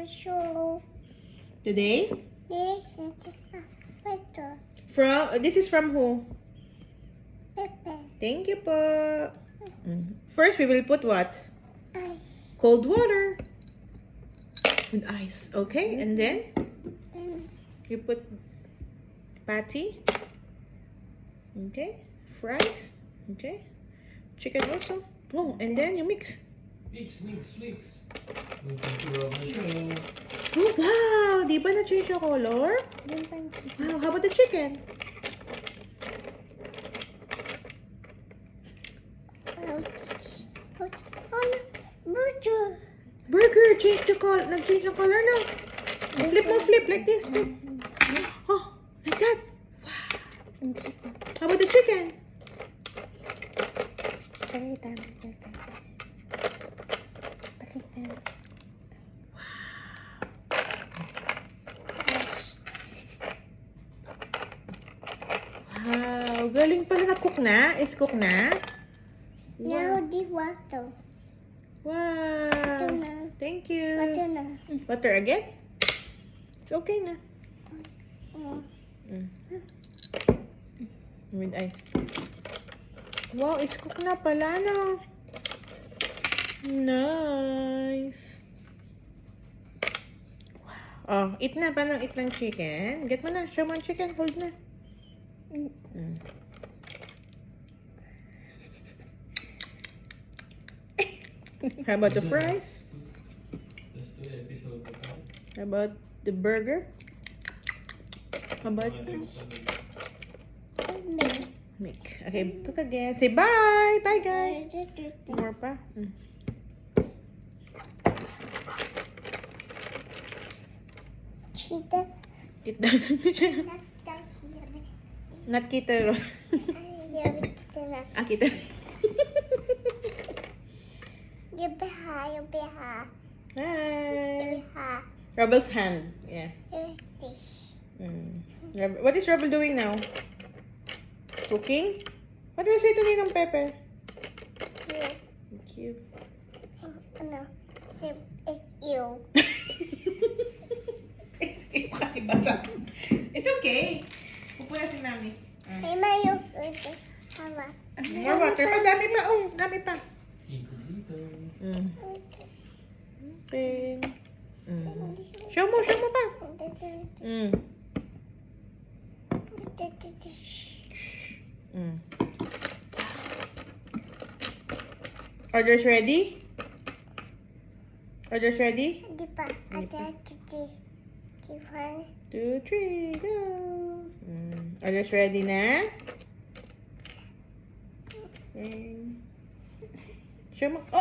show. Today? This is a photo. This is from who? Pepe. Thank you po. First, we will put what? Ice. Cold water. With ice. Okay, and then you put patty. Okay, fries. Okay, chicken also. Oh, and then you mix. Mix. Welcome to Robin Show. Oh, wow! Di ba na-change yung color? Yung panty. Wow, how about the chicken? Burger. Burger, change the color. Nag-change yung color na. Flip like this. Flip. Oh, like that. Wow. How about the chicken? Wow, galing pala na-cook na. Is cook na? Now the water. Wow. na. Thank you. Water na. Butter again? It's okay na. With ice. Wow, is cook na pala na. Nice. Wow. Oh, eat na. Paano eat ng chicken? Get mo na. Show mo ang chicken. Hold na. How about the fries? Let's do the episode. How about the burger? How about make? Okay, cook again. Say bye. Bye, guys. More pa. Cheetah. Get down. Not kita. Ah, kita. Yung beha. Hi. Rebel's hand. Yeah. What is Rebel doing now? Cooking? What do you say to Ninong Pepe? Cute. Ano? It's you. It's kasi basa. It's okay. Pupuya si Mami. May mayo. Tama. More water pa. Dami pa. Oh, dami pa. Incomplete. Okay. Show mo pa. Orders ready? Orders ready? Hindi pa. Ada. 2, 3, go! Orders ready na? Okay. Show mo.